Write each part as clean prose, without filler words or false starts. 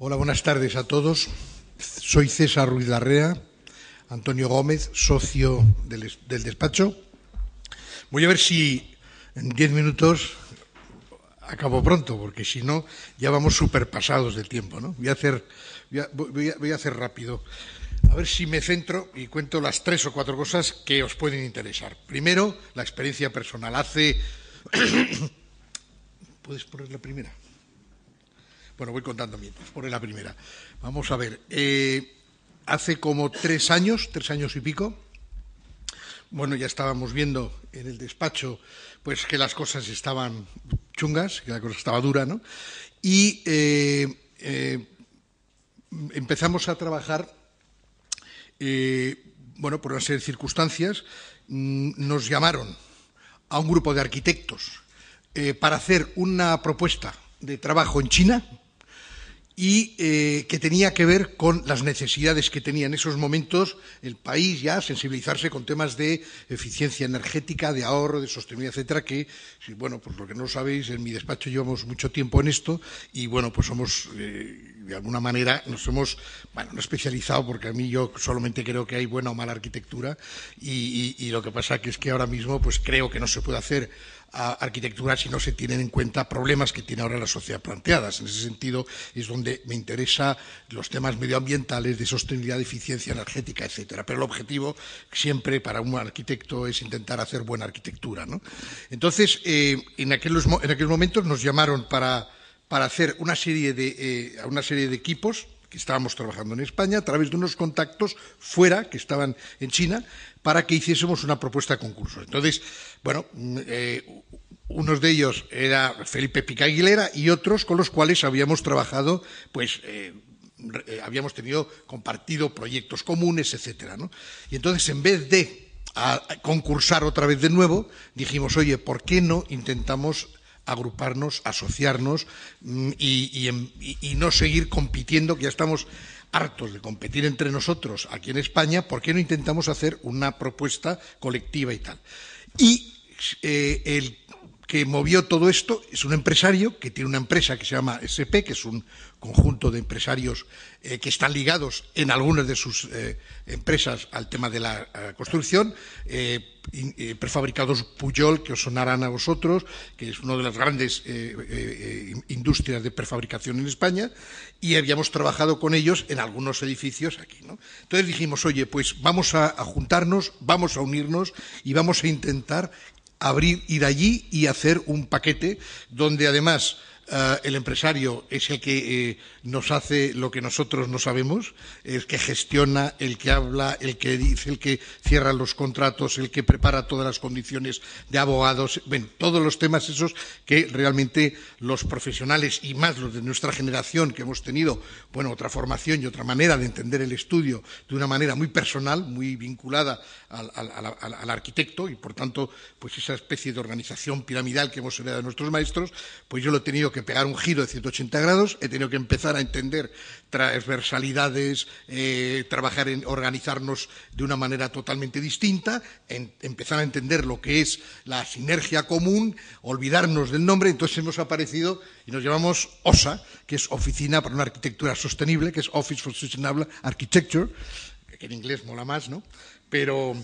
Hola, buenas tardes a todos. Soy César Ruiz Larrea, Antonio Gómez, socio del despacho. Voy a ver si en 10 minutos acabo pronto, porque si no, ya vamos superpasados del tiempo, ¿no? Voy a hacer rápido. A ver si me centro y cuento las 3 o 4 cosas que os pueden interesar. Primero, la experiencia personal. ¿Puedes poner la primera? Bueno, voy contando mientras. Poner la primera. Vamos a ver. Hace como 3 años y pico, bueno, ya estábamos viendo en el despacho pues que las cosas estaban chungas, que la cosa estaba dura, ¿no? Y empezamos a trabajar, bueno, por una serie de circunstancias. Nos llamaron a un grupo de arquitectos para hacer una propuesta de trabajo en China y que tenía que ver con las necesidades que tenía en esos momentos el país, ya sensibilizarse con temas de eficiencia energética, de ahorro, de sostenibilidad, etcétera, que, bueno, pues lo que no sabéis, en mi despacho llevamos mucho tiempo en esto y, bueno, pues somos, de alguna manera, nos hemos, bueno, no especializado, porque a mí yo solamente creo que hay buena o mala arquitectura y lo que pasa que es que ahora mismo, pues creo que no se puede hacer arquitectura si no se tienen en cuenta problemas que tiene ahora la sociedad planteadas. En ese sentido es donde me interesan los temas medioambientales, de sostenibilidad, de eficiencia energética, etcétera. Pero el objetivo siempre para un arquitecto es intentar hacer buena arquitectura, ¿no? Entonces, en aquellos momentos nos llamaron para hacer una serie de equipos que estábamos trabajando en España a través de unos contactos fuera, que estaban en China, para que hiciésemos una propuesta de concurso. Entonces, bueno, unos de ellos era Felipe Pica Aguilera y otros con los cuales habíamos trabajado, pues habíamos compartido proyectos comunes, etcétera, ¿no? Y entonces, en vez de concursar otra vez de nuevo, dijimos, oye, ¿por qué no intentamos agruparnos, asociarnos y no seguir compitiendo, que ya estamos hartos de competir entre nosotros aquí en España? ¿Por qué no intentamos hacer una propuesta colectiva y tal? Y el que movió todo esto es un empresario que tiene una empresa que se llama SP, que es un conjunto de empresarios que están ligados en algunas de sus empresas al tema de la construcción, prefabricados Pujol, que os sonarán a vosotros, que es una de las grandes industrias de prefabricación en España, y habíamos trabajado con ellos en algunos edificios aquí, ¿no? Entonces dijimos, oye, pues vamos a juntarnos, vamos a unirnos y vamos a intentar ir allí y hacer un paquete donde además el empresario es el que nos hace lo que nosotros no sabemos, el que gestiona, el que habla, el que dice, el que cierra los contratos, el que prepara todas las condiciones de abogados, bueno, todos los temas esos que realmente los profesionales y más los de nuestra generación, que hemos tenido, bueno, otra formación y otra manera de entender el estudio de una manera muy personal, muy vinculada al arquitecto y, por tanto, pues esa especie de organización piramidal que hemos heredado de nuestros maestros, pues yo lo he tenido que pegar un giro de 180 grados, he tenido que empezar a entender transversalidades, trabajar en organizarnos de una manera totalmente distinta, empezar a entender lo que es la sinergia común, olvidarnos del nombre. Entonces hemos aparecido y nos llamamos OSA, que es Oficina para una Arquitectura Sostenible, que es Office for Sustainable Architecture, que en inglés mola más, ¿no? Pero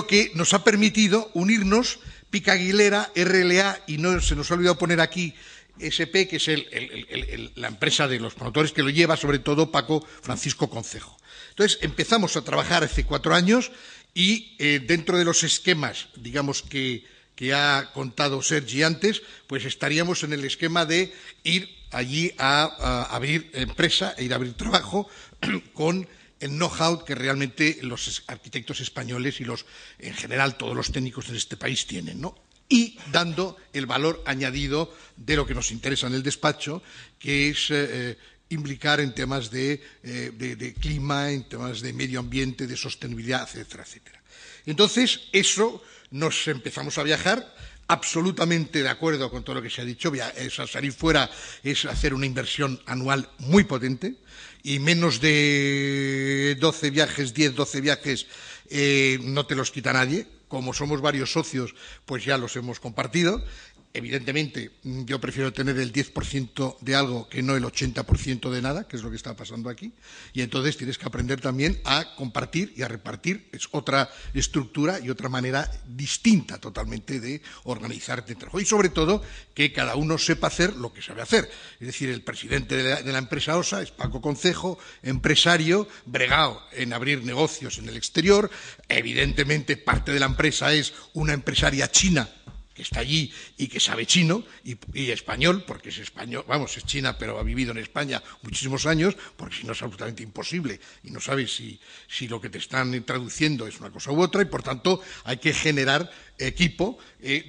que nos ha permitido unirnos, Pica Aguilera, RLA, y no se nos ha olvidado poner aquí SP, que es la empresa de los promotores que lo lleva, sobre todo Paco Francisco Concejo. Entonces empezamos a trabajar hace 4 años y dentro de los esquemas, digamos, que ha contado Sergi antes, pues estaríamos en el esquema de ir allí a abrir empresa, e ir a abrir trabajo con el know-how que realmente los arquitectos españoles y en general todos los técnicos en este país tienen, ¿no? Y dando el valor añadido de lo que nos interesa en el despacho, que es implicar en temas de clima, en temas de medio ambiente, de sostenibilidad, etcétera, etcétera. Entonces, eso nos empezamos a viajar, absolutamente de acuerdo con todo lo que se ha dicho. Salir fuera es hacer una inversión anual muy potente y menos de 12 viajes, 10, 12 viajes, no te los quita nadie. Como somos varios socios, pues ya los hemos compartido. evidentemente, yo prefiero tener el 10% de algo que no el 80% de nada, que es lo que está pasando aquí, y entonces tienes que aprender también a compartir y a repartir. Es otra estructura y otra manera distinta totalmente de organizarte. Y sobre todo, que cada uno sepa hacer lo que sabe hacer. Es decir, el presidente de la empresa OSA es Paco Concejo, empresario, bregao en abrir negocios en el exterior. Evidentemente, parte de la empresa es una empresaria china que está allí y que sabe chino y español, porque es español, vamos, es china, pero ha vivido en España muchísimos años, porque si no es absolutamente imposible y no sabes si lo que te están traduciendo es una cosa u otra, y por tanto hay que generar equipo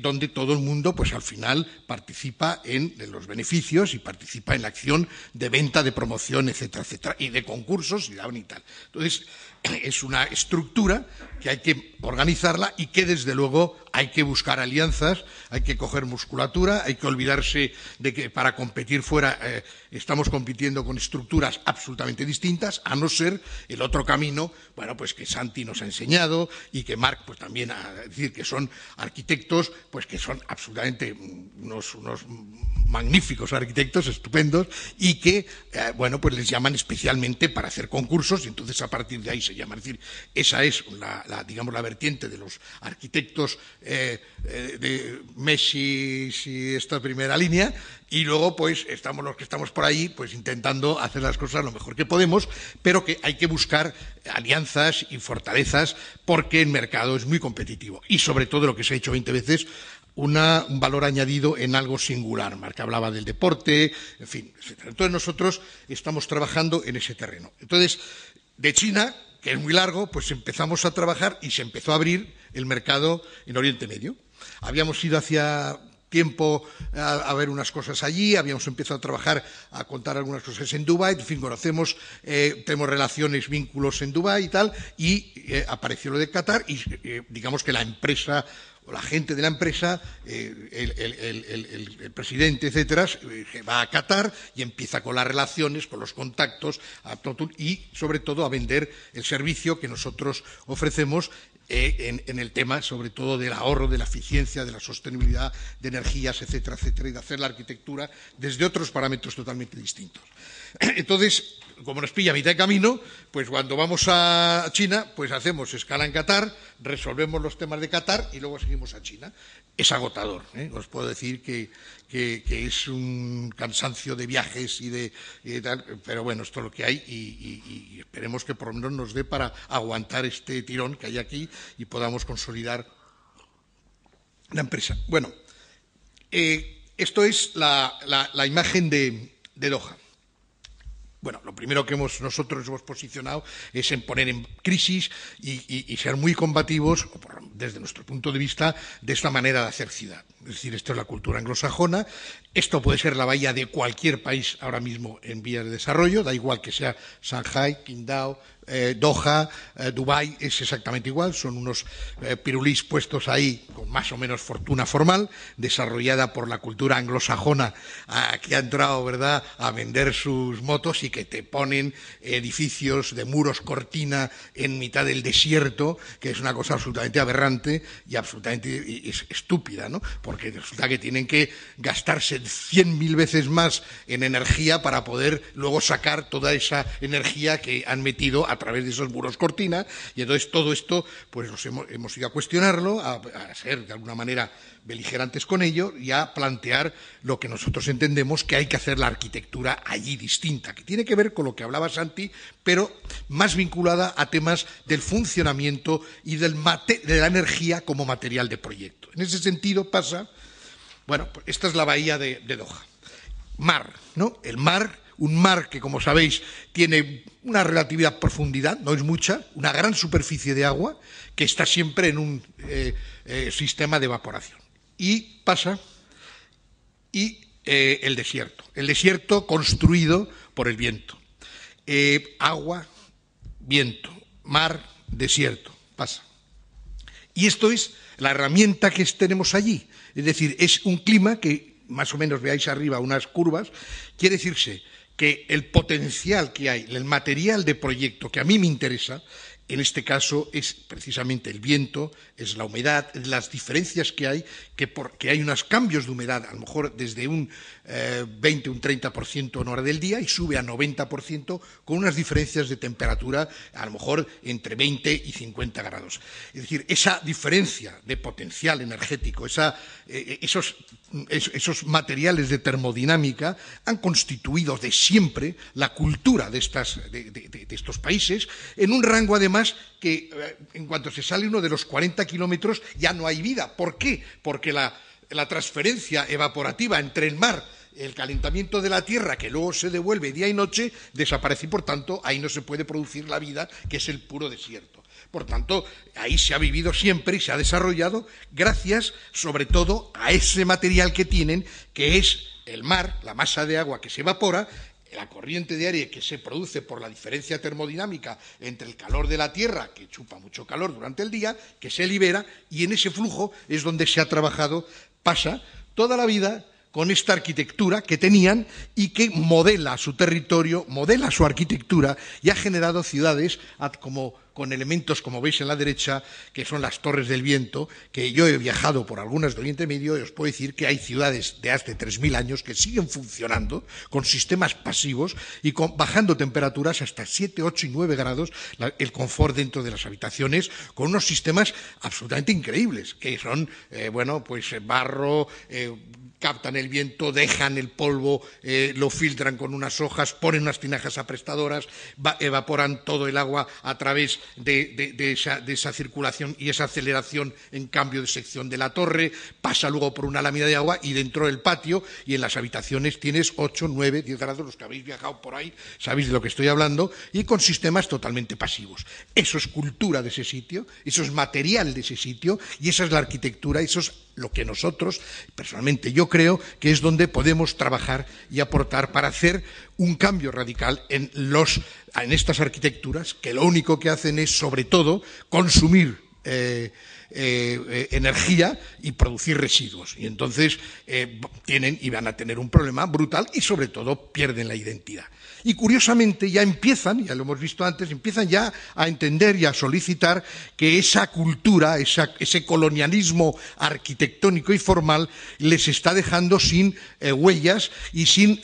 donde todo el mundo, pues al final participa en los beneficios y participa en la acción de venta, de promoción, etcétera, etcétera, y de concursos y tal. Entonces, es una estructura que hay que organizarla y que, desde luego, hay que buscar alianzas, hay que coger musculatura, hay que olvidarse de que para competir fuera estamos compitiendo con estructuras absolutamente distintas, a no ser el otro camino, bueno, pues que Santi nos ha enseñado y que Marc pues también ha decir que son arquitectos, pues que son absolutamente unos magníficos arquitectos, estupendos, y que, bueno, pues les llaman especialmente para hacer concursos, y entonces a partir de ahí se llama. Es decir, esa es digamos, la vertiente de los arquitectos de Messi y esta primera línea, y luego pues estamos los que estamos por ahí pues intentando hacer las cosas lo mejor que podemos, pero que hay que buscar alianzas y fortalezas porque el mercado es muy competitivo y, sobre todo, lo que se ha hecho 20 veces, un valor añadido en algo singular. Marc hablaba del deporte, en fin, etcétera. Entonces nosotros estamos trabajando en ese terreno. Entonces, de China, que es muy largo, pues empezamos a trabajar y se empezó a abrir el mercado en Oriente Medio. Habíamos ido hacía tiempo a ver unas cosas allí, habíamos empezado a trabajar, a contar algunas cosas en Dubái, en fin, conocemos, tenemos relaciones, vínculos en Dubái y tal, y apareció lo de Qatar y digamos que la empresa o la gente de la empresa, el presidente, etcétera, va a Qatar y empieza con las relaciones, con los contactos y, sobre todo, a vender el servicio que nosotros ofrecemos en el tema, sobre todo, del ahorro, de la eficiencia, de la sostenibilidad de energías, etcétera, etcétera, y de hacer la arquitectura desde otros parámetros totalmente distintos. Entonces, como nos pilla a mitad de camino, pues cuando vamos a China, pues hacemos escala en Qatar, resolvemos los temas de Qatar y luego seguimos a China. Es agotador, os puedo decir que es un cansancio de viajes y tal, pero bueno, esto es lo que hay y esperemos que por lo menos nos dé para aguantar este tirón que hay aquí y podamos consolidar la empresa. Bueno, esto es la imagen de Doha. Bueno, lo primero que nosotros hemos posicionado es en poner en crisis y ser muy combativos, desde nuestro punto de vista, de esta manera de hacer ciudad. Es decir, esto es la cultura anglosajona, esto puede ser la bahía de cualquier país ahora mismo en vías de desarrollo, da igual que sea Shanghai, Qingdao, Doha, Dubái, es exactamente igual, son unos pirulís puestos ahí con más o menos fortuna formal, desarrollada por la cultura anglosajona que ha entrado, ¿verdad?, a vender sus motos y que te ponen edificios de muros cortina en mitad del desierto, que es una cosa absolutamente aberrante y absolutamente estúpida, ¿no? Porque resulta que tienen que gastarse 100.000 veces más en energía para poder luego sacar toda esa energía que han metido a través de esos muros cortina, y entonces todo esto pues hemos ido a cuestionarlo, a ser de alguna manera beligerantes con ello y a plantear lo que nosotros entendemos que hay que hacer la arquitectura allí distinta, que tiene que ver con lo que hablaba Santi, pero más vinculada a temas del funcionamiento y de la energía como material de proyecto. En ese sentido pasa, bueno, pues esta es la bahía de Doha. Mar, ¿no? El mar, un mar que, como sabéis, tiene una relativa profundidad, no es mucha, una gran superficie de agua que está siempre en un sistema de evaporación. Y pasa el desierto construido por el viento. Agua, viento, mar, desierto, pasa. Y esto es la herramienta que tenemos allí. Es decir, es un clima que, más o menos veáis arriba unas curvas, quiere decirse que el potencial que hay, el material de proyecto que a mí me interesa, en este caso es precisamente el viento, es la humedad, las diferencias que hay, porque hay unos cambios de humedad, a lo mejor desde un 20, un 30% en hora del día y sube a 90% con unas diferencias de temperatura a lo mejor entre 20 y 50 grados. Es decir, esa diferencia de potencial energético, esos materiales de termodinámica han constituido de siempre la cultura de estos países, en un rango además que en cuanto se sale uno de los 40 kilómetros ya no hay vida. ¿Por qué? Porque la transferencia evaporativa entre el mar, el calentamiento de la tierra, que luego se devuelve día y noche, desaparece y por tanto ahí no se puede producir la vida, que es el puro desierto. Por tanto, ahí se ha vivido siempre y se ha desarrollado gracias sobre todo a ese material que tienen, que es el mar, la masa de agua que se evapora, la corriente de aire que se produce por la diferencia termodinámica entre el calor de la Tierra, que chupa mucho calor durante el día, que se libera, y en ese flujo es donde se ha trabajado, pasa toda la vida con esta arquitectura que tenían y que modela su territorio, modela su arquitectura y ha generado ciudades con elementos, como veis en la derecha, que son las Torres del Viento, que yo he viajado por algunas de Oriente Medio y os puedo decir que hay ciudades de hace 3.000 años que siguen funcionando con sistemas pasivos y bajando temperaturas hasta 7, 8 y 9 grados, el confort dentro de las habitaciones, con unos sistemas absolutamente increíbles, que son, barro, captan el viento, dejan el polvo, lo filtran con unas hojas, ponen unas tinajas aprestadoras, evaporan todo el agua a través de esa circulación y esa aceleración en cambio de sección de la torre, pasa luego por una lámina de agua y dentro del patio y en las habitaciones tienes 8, 9, 10 grados, los que habéis viajado por ahí sabéis de lo que estoy hablando, y con sistemas totalmente pasivos. Eso es cultura de ese sitio, eso es material de ese sitio y esa es la arquitectura, eso es lo que nosotros, personalmente yo creo que es donde podemos trabajar y aportar para hacer un cambio radical en estas arquitecturas que lo único que hacen es, sobre todo, consumir energía y producir residuos. Y entonces tienen y van a tener un problema brutal y, sobre todo, pierden la identidad. Y curiosamente ya empiezan, ya lo hemos visto antes, empiezan ya a entender y a solicitar que esa cultura, ese colonialismo arquitectónico y formal les está dejando sin huellas y sin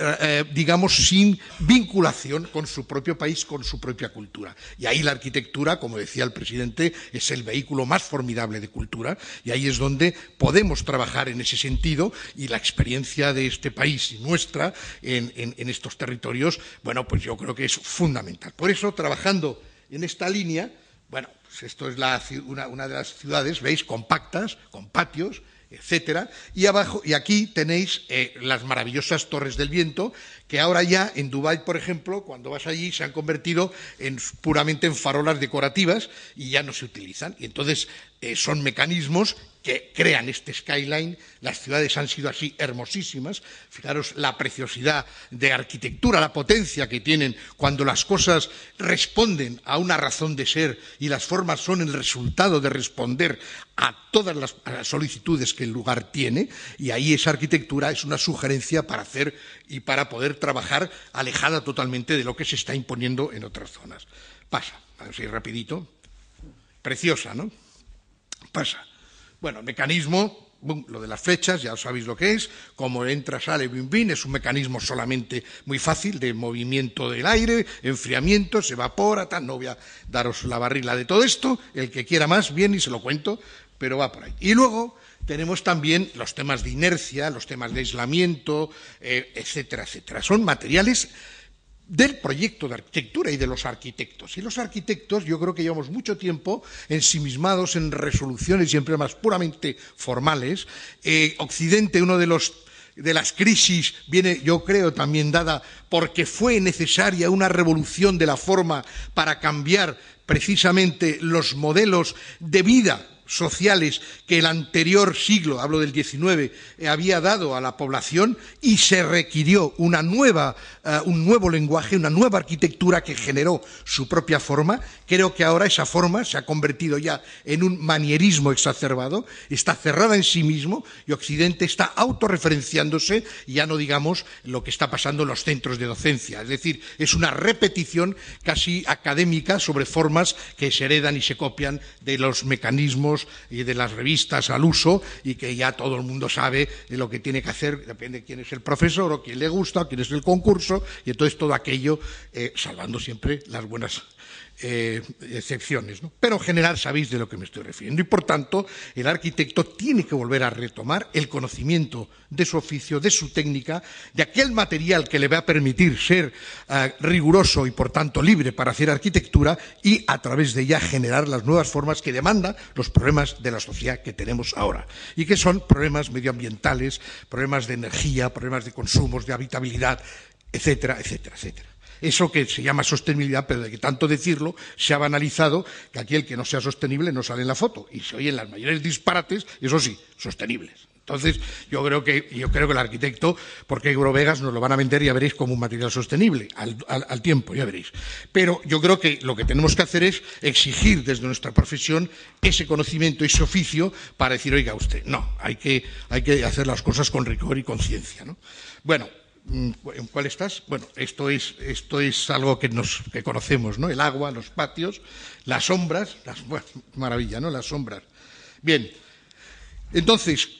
vinculación con su propio país, con su propia cultura. Y ahí la arquitectura, como decía el presidente, es el vehículo más formidable de cultura y ahí es donde podemos trabajar en ese sentido y la experiencia de este país y nuestra en estos territorios, bueno, pues yo creo que es fundamental. Por eso, trabajando en esta línea, bueno, pues esto es una de las ciudades, veis, compactas, con patios, etcétera, y abajo, y aquí tenéis las maravillosas Torres del Viento, que ahora ya en Dubái, por ejemplo, cuando vas allí, se han convertido puramente en farolas decorativas y ya no se utilizan. Y entonces son mecanismos que crean este skyline. Las ciudades han sido así hermosísimas. Fijaros la preciosidad de arquitectura, la potencia que tienen cuando las cosas responden a una razón de ser y las formas son el resultado de responder a todas las solicitudes que el lugar tiene, y ahí esa arquitectura es una sugerencia para hacer y para poder trabajar alejada totalmente de lo que se está imponiendo en otras zonas. Pasa, así rapidito. Preciosa, ¿no? Pasa. Bueno, mecanismo, lo de las flechas, ya sabéis lo que es, como entra, sale, bim, bim, es un mecanismo solamente muy fácil de movimiento del aire, enfriamiento, se evapora, tal, no voy a daros la barrila de todo esto, el que quiera más, bien, y se lo cuento, pero va por ahí. Y luego tenemos también los temas de inercia, los temas de aislamiento, etcétera, etcétera. Son materiales del proyecto de arquitectura y de los arquitectos. Y los arquitectos, yo creo que llevamos mucho tiempo ensimismados en resoluciones siempre más puramente formales. Occidente, uno de las crisis viene, yo creo, también dada porque fue necesaria una revolución de la forma para cambiar precisamente los modelos de vida sociales que el anterior siglo, hablo del XIX, había dado a la población, y se requirió un nuevo lenguaje, una nueva arquitectura que generó su propia forma. Creo que ahora esa forma se ha convertido ya en un manierismo exacerbado, está cerrada en sí mismo y Occidente está autorreferenciándose, y ya no digamos lo que está pasando en los centros de docencia. Es decir, es una repetición casi académica sobre formas que se heredan y se copian de los mecanismos y de las revistas al uso, y que ya todo el mundo sabe de lo que tiene que hacer, depende de quién es el profesor o quién le gusta o quién es el concurso, y entonces todo aquello, salvando siempre las buenas excepciones, ¿no? Pero en general sabéis de lo que me estoy refiriendo, y por tanto el arquitecto tiene que volver a retomar el conocimiento de su oficio, de su técnica, de aquel material que le va a permitir ser riguroso y por tanto libre para hacer arquitectura, y a través de ella generar las nuevas formas que demandan los problemas de la sociedad que tenemos ahora, y que son problemas medioambientales, problemas de energía, problemas de consumos, de habitabilidad, etcétera, etcétera, etcétera. Eso que se llama sostenibilidad, pero de que tanto decirlo se ha banalizado, que aquel que no sea sostenible no sale en la foto, y se oyen las mayores disparates, eso sí, sostenibles. Entonces, yo creo que el arquitecto, porque Eurovegas nos lo van a vender, ya veréis, como un material sostenible al tiempo, ya veréis. Pero yo creo que lo que tenemos que hacer es exigir desde nuestra profesión ese conocimiento, ese oficio, para decir, oiga usted, no, hay que hacer las cosas con rigor y con ciencia, ¿no? Bueno, ¿en cuál estás? Bueno, esto es algo que conocemos, ¿no? El agua, los patios, las sombras, bueno, maravilla, ¿no? Las sombras. Bien, entonces,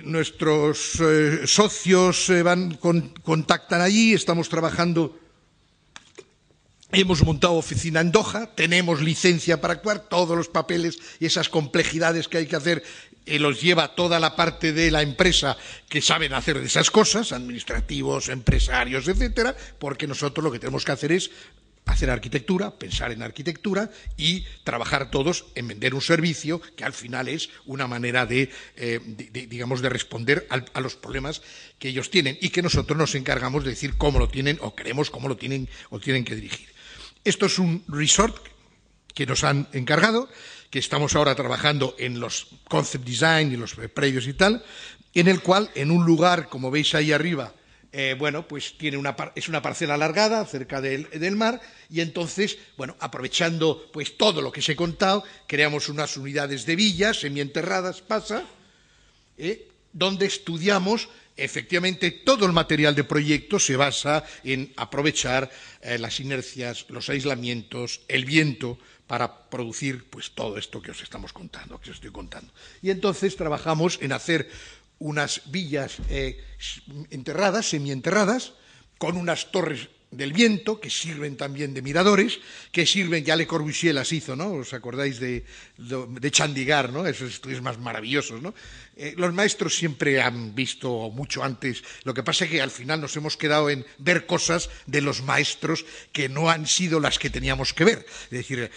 nuestros socios contactan allí, estamos trabajando. Hemos montado oficina en Doha, tenemos licencia para actuar, todos los papeles y esas complejidades que hay que hacer los lleva toda la parte de la empresa que saben hacer de esas cosas, administrativos, empresarios, etcétera, porque nosotros lo que tenemos que hacer es hacer arquitectura, pensar en arquitectura y trabajar todos en vender un servicio que al final es una manera de responder a los problemas que ellos tienen, y que nosotros nos encargamos de decir cómo lo tienen, o creemos cómo lo tienen o tienen que dirigir. Esto es un resort que nos han encargado, que estamos ahora trabajando en los concept design y los previos y tal, en el cual, en un lugar, como veis ahí arriba, pues es una parcela alargada cerca del mar, y entonces, bueno, aprovechando pues todo lo que os he contado, creamos unas unidades de villas semienterradas, donde estudiamos. Efectivamente, todo el material de proyecto se basa en aprovechar las inercias, los aislamientos, el viento, para producir pues todo esto que os estoy contando. Y entonces trabajamos en hacer unas villas enterradas, semienterradas, con unas torres del viento, que sirven también de miradores, que sirven, ya Le Corbusier las hizo, ¿no? ¿Os acordáis de Chandigarh, ¿no? Esos estudios más maravillosos, ¿no? Los maestros siempre han visto mucho antes, lo que pasa es que al final nos hemos quedado en ver cosas de los maestros que no han sido las que teníamos que ver. Es decir,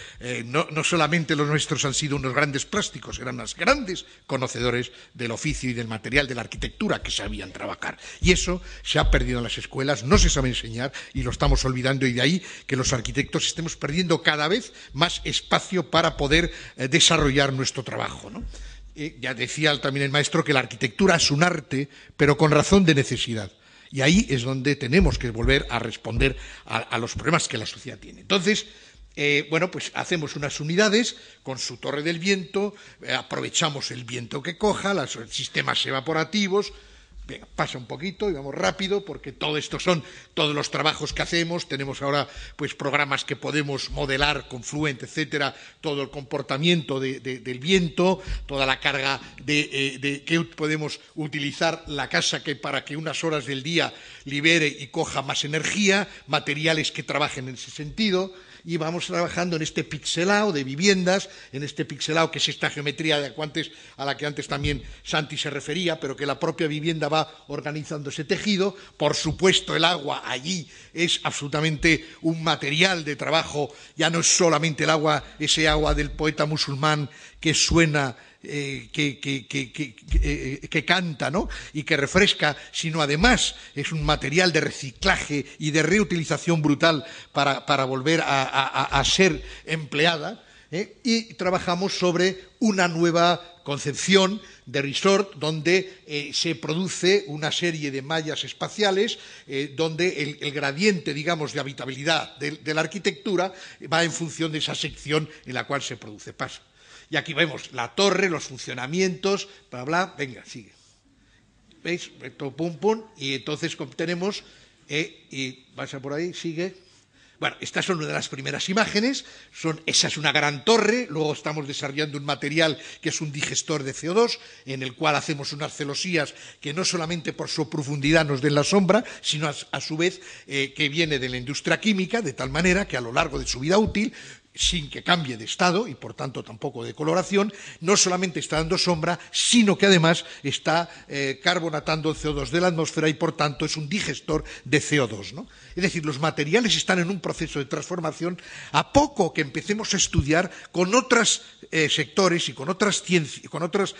no solamente los nuestros han sido unos grandes plásticos, eran unos grandes conocedores del oficio y del material de la arquitectura que sabían trabajar. Y eso se ha perdido en las escuelas, no se sabe enseñar y lo estamos olvidando, y de ahí que los arquitectos estemos perdiendo cada vez más espacio para poder desarrollar nuestro trabajo, ¿no? Ya decía también el maestro que la arquitectura es un arte, pero con razón de necesidad. Y ahí es donde tenemos que volver a responder a los problemas que la sociedad tiene. Entonces, pues hacemos unas unidades con su torre del viento, aprovechamos el viento que coja, los sistemas evaporativos. Venga, pasa un poquito y vamos rápido, porque todo esto son todos los trabajos que hacemos. Tenemos ahora pues programas que podemos modelar con Fluent, etcétera, todo el comportamiento del viento, toda la carga que podemos utilizar la casa para que unas horas del día libere y coja más energía, materiales que trabajen en ese sentido. Y vamos trabajando en este pixelado de viviendas, en este pixelado que es esta geometría a la que antes también Santi se refería, pero que la propia vivienda va organizando ese tejido. Por supuesto, el agua allí es absolutamente un material de trabajo, ya no es solamente el agua, ese agua del poeta musulmán que suena, que canta, ¿no? Y que refresca, sino además es un material de reciclaje y de reutilización brutal para volver a ser empleada. y trabajamos sobre una nueva concepción de resort donde se produce una serie de mallas espaciales donde el gradiente, digamos, de habitabilidad de la arquitectura va en función de esa sección en la cual se produce paso. Y aquí vemos la torre, los funcionamientos, bla, bla, venga, sigue. ¿Veis? Esto, pum, pum, y entonces tenemos, y pasa por ahí, sigue. Bueno, estas son una de las primeras imágenes, esa es una gran torre, luego estamos desarrollando un material que es un digestor de CO2, en el cual hacemos unas celosías que no solamente por su profundidad nos den la sombra, sino a su vez que viene de la industria química, de tal manera que a lo largo de su vida útil, sin que cambie de estado y por tanto tampoco de coloración, no solamente está dando sombra, sino que además está carbonatando el CO2 de la atmósfera y por tanto es un digestor de CO2, ¿no? Es decir, los materiales están en un proceso de transformación a poco que empecemos a estudiar con otros sectores y con otras ciencias, con otras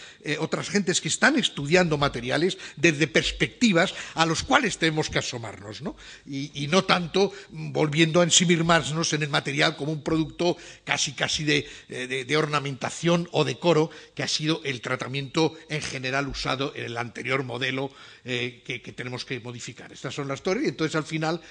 gentes que están estudiando materiales desde perspectivas a los cuales tenemos que asomarnos, ¿no? Y no tanto volviendo a ensimismarnos en el material como un producto casi de ornamentación o decoro, que ha sido el tratamiento en general usado en el anterior modelo que tenemos que modificar. Estas son las torres y entonces al final,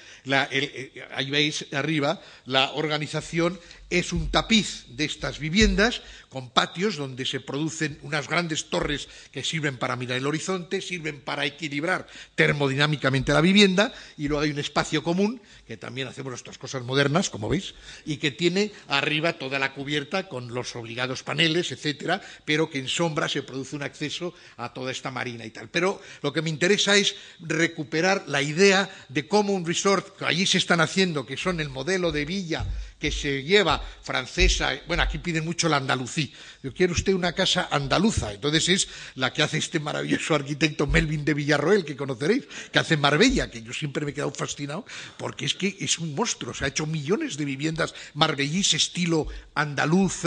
ahí veis arriba, la organización es un tapiz de estas viviendas con patios donde se producen unas grandes torres que sirven para mirar el horizonte, sirven para equilibrar termodinámicamente la vivienda y luego hay un espacio común que también hacemos nuestras cosas modernas, como veis, y que tiene arriba toda la cubierta con los obligados paneles, etcétera, pero que en sombra se produce un acceso a toda esta marina y tal. Pero lo que me interesa es recuperar la idea de cómo un resort, que allí se están haciendo, que son el modelo de villa que se lleva francesa, bueno, aquí piden mucho la andalucí. Yo quiero usted una casa andaluza, entonces es la que hace este maravilloso arquitecto Melvin de Villarroel, que conoceréis, que hace Marbella, que yo siempre me he quedado fascinado, porque es que es un monstruo, se ha hecho millones de viviendas marbellís estilo andaluz,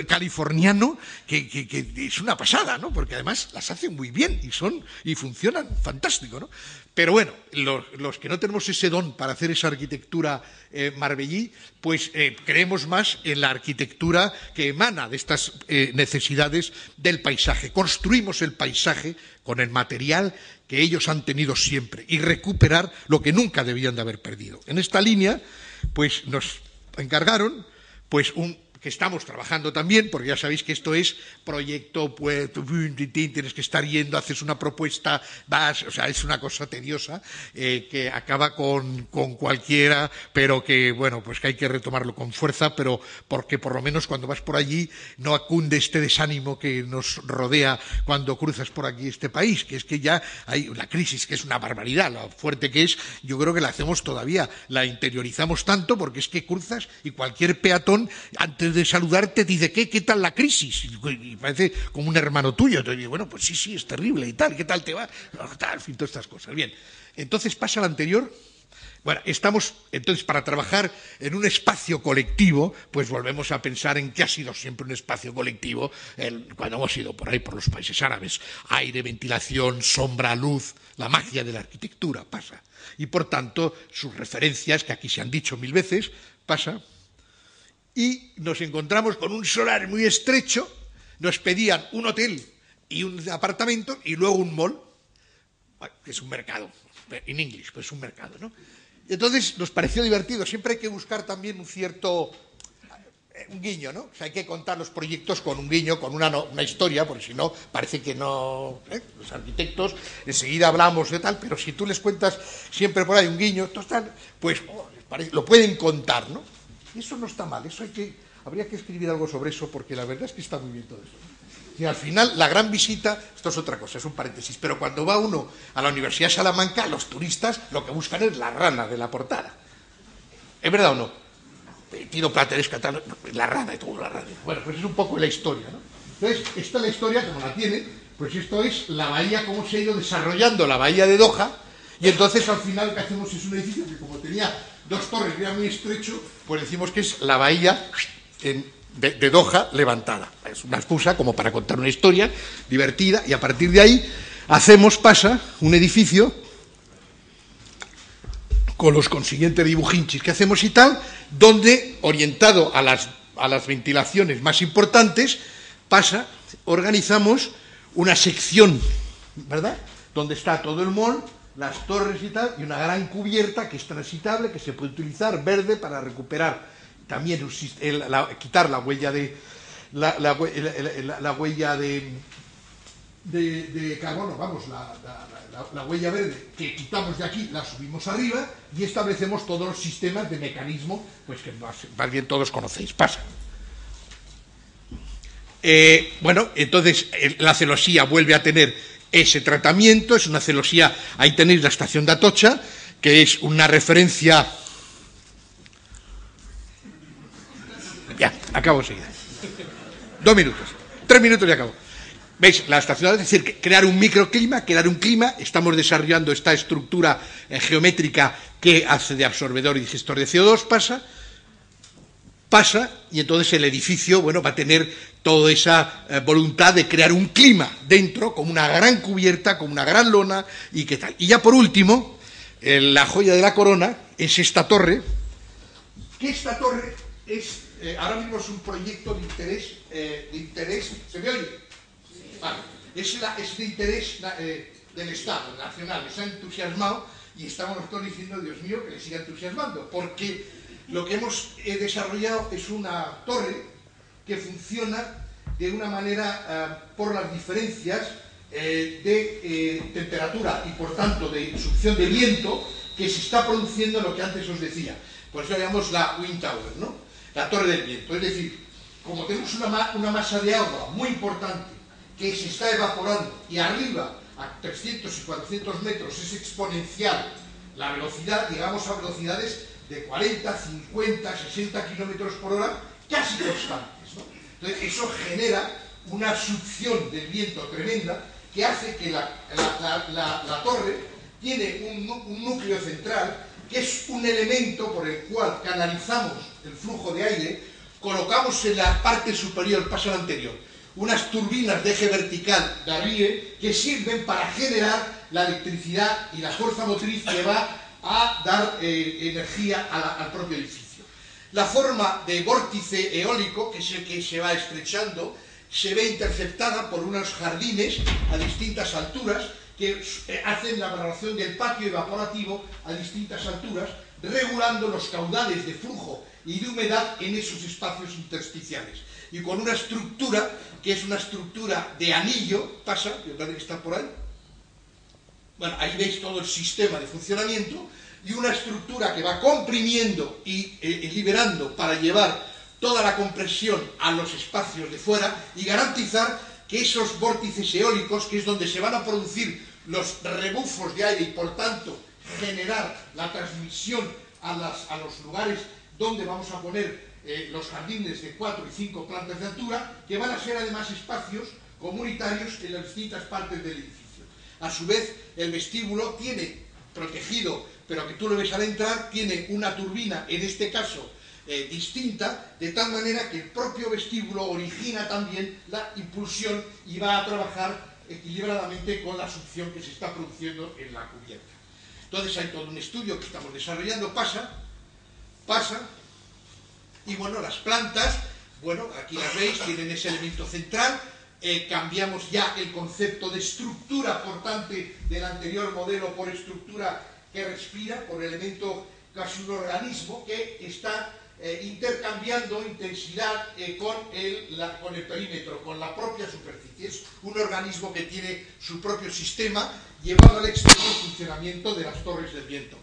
californiano, que es una pasada, ¿no? Porque además las hacen muy bien y funcionan fantástico, ¿no? Pero bueno, los que no tenemos ese don para hacer esa arquitectura marbellí, pues creemos más en la arquitectura que emana de estas necesidades del paisaje. Construimos el paisaje con el material que ellos han tenido siempre y recuperar lo que nunca debían de haber perdido. En esta línea, pues nos encargaron, pues que estamos trabajando también, porque ya sabéis que esto es proyecto, pues tienes que estar yendo, haces una propuesta, vas, o sea, es una cosa tediosa que acaba con cualquiera, pero que, bueno, pues que hay que retomarlo con fuerza, pero porque por lo menos cuando vas por allí no acunde este desánimo que nos rodea cuando cruzas por aquí este país, que es que ya hay la crisis, que es una barbaridad, lo fuerte que es, yo creo que la hacemos todavía, la interiorizamos tanto porque es que cruzas y cualquier peatón antes de saludarte te dice, ¿qué tal la crisis? Y parece como un hermano tuyo. Entonces digo, bueno, pues sí, es terrible y tal, ¿qué tal te va? Tal, en fin, todas estas cosas. Bien, entonces pasa al anterior. Bueno, estamos, entonces, para trabajar en un espacio colectivo, pues volvemos a pensar en qué ha sido siempre un espacio colectivo cuando hemos ido por ahí, por los países árabes. Aire, ventilación, sombra, luz, la magia de la arquitectura pasa. Y, por tanto, sus referencias, que aquí se han dicho 1000 veces, pasa. Y nos encontramos con un solar muy estrecho, nos pedían un hotel y un apartamento y luego un mall, que es un mercado, en inglés, pues es un mercado, ¿no? Entonces nos pareció divertido, siempre hay que buscar también un cierto, un guiño, ¿no? O sea, hay que contar los proyectos con un guiño, con una historia, porque si no, parece que no, los arquitectos enseguida hablamos de tal, pero si tú les cuentas siempre por ahí un guiño, pues lo pueden contar, ¿no? Eso no está mal, habría que escribir algo sobre eso, porque la verdad es que está muy bien todo eso. Y al final, la gran visita, esto es otra cosa, es un paréntesis, pero cuando va uno a la Universidad de Salamanca, los turistas lo que buscan es la rana de la portada. ¿Es verdad o no? Tiro plateresca, tal, la rana y todo, la rana. Bueno, pues es un poco la historia, ¿no? Entonces, esta es la historia, como la tiene, pues esto es la bahía, cómo se ha ido desarrollando la bahía de Doha, y entonces al final lo que hacemos es un edificio que como tenía 2 torres, era muy estrecho, pues decimos que es la bahía de Doha levantada. Es una excusa como para contar una historia divertida y a partir de ahí pasa un edificio con los consiguientes dibujinchis que hacemos y tal, donde orientado a las a las ventilaciones más importantes, organizamos una sección, ¿verdad?, donde está todo el mall, las torres y tal, y una gran cubierta que es transitable, que se puede utilizar, verde, para recuperar también, quitar la huella de carbono, vamos, la huella verde que quitamos de aquí, la subimos arriba y establecemos todos los sistemas de mecanismo, pues que más bien todos conocéis. Bueno, entonces la celosía vuelve a tener ese tratamiento, es una celosía, ahí tenéis la estación de Atocha, que es una referencia... Ya, acabo enseguida. 2 minutos, 3 minutos y acabo. ¿Veis? La estación, es decir, crear un microclima, crear un clima. Estamos desarrollando esta estructura geométrica que hace de absorbedor y digestor de CO2, pasa, y entonces el edificio, bueno, va a tener toda esa voluntad de crear un clima dentro, como una gran cubierta, como una gran lona, y qué tal. Y ya por último, la joya de la corona es esta torre, que esta torre es, ahora mismo es un proyecto de interés, ¿se me oye? Sí. Vale. Es de interés del Estado nacional, les ha entusiasmado y estamos nosotros diciendo, Dios mío, que les siga entusiasmando, porque lo que hemos desarrollado es una torre que funciona de una manera por las diferencias de temperatura y por tanto de succión de viento que se está produciendo en lo que antes os decía. Por eso llamamos la Wind Tower, ¿no? La torre del viento. Es decir, como tenemos una masa de agua muy importante que se está evaporando y arriba a 300 y 400 metros es exponencial la velocidad, llegamos a velocidades de 40, 50, 60 kilómetros por hora, casi constantes, ¿no? Entonces, eso genera una succión del viento tremenda que hace que la torre tiene un núcleo central que es un elemento por el cual canalizamos el flujo de aire, colocamos en la parte superior, paso al anterior, unas turbinas de eje vertical de Arrie que sirven para generar la electricidad y la fuerza motriz que va a dar energía al propio edificio. La forma de vórtice eólico, que es el que se va estrechando, se ve interceptada por unos jardines a distintas alturas que hacen la valoración del patio evaporativo a distintas alturas, regulando los caudales de flujo y de humedad en esos espacios intersticiales. Y con una estructura que es una estructura de anillo, yo creo que está por ahí. Bueno, ahí veis todo el sistema de funcionamiento y una estructura que va comprimiendo y liberando para llevar toda la compresión a los espacios de fuera y garantizar que esos vórtices eólicos, que es donde se van a producir los rebufos de aire y por tanto generar la transmisión a los lugares donde vamos a poner los jardines de 4 y 5 plantas de altura, que van a ser además espacios comunitarios en las distintas partes del edificio. A su vez, el vestíbulo tiene protegido, pero que tú lo ves al entrar, tiene una turbina, en este caso, distinta, de tal manera que el propio vestíbulo origina también la impulsión y va a trabajar equilibradamente con la succión que se está produciendo en la cubierta. Entonces hay todo un estudio que estamos desarrollando, pasa, y bueno, las plantas, bueno, aquí las veis, tienen ese elemento central. Cambiamos ya el concepto de estructura portante del anterior modelo por estructura que respira, por elemento casi un organismo que está intercambiando intensidad con el perímetro, con la propia superficie. Es un organismo que tiene su propio sistema llevado al extremo el funcionamiento de las torres del viento.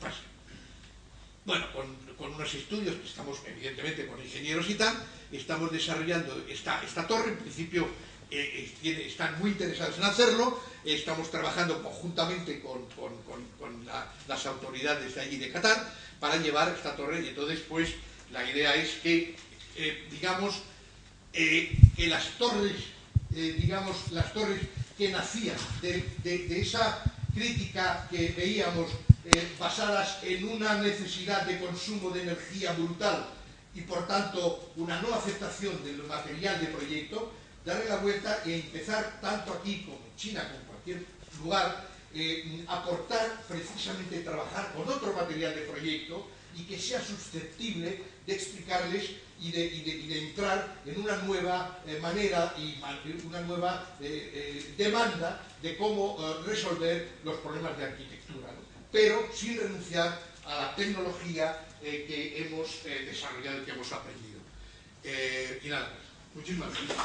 Bueno, con unos estudios que estamos evidentemente con ingenieros y tal, estamos desarrollando esta torre. En principio están muy interesados en hacerlo, estamos trabajando conjuntamente con las autoridades de allí de Qatar para llevar esta torre, y entonces pues la idea es que que las torres que nacían de esa crítica que veíamos basadas en una necesidad de consumo de energía brutal y por tanto una no aceptación del material de proyecto, darle la vuelta y empezar, tanto aquí como en China, como en cualquier lugar, aportar precisamente trabajar con otro material de proyecto y que sea susceptible de explicarles y de entrar en una nueva manera y una nueva demanda de cómo resolver los problemas de arquitectura, ¿no? Pero sin renunciar a la tecnología que hemos desarrollado y que hemos aprendido. Y nada más. Muchísimas gracias.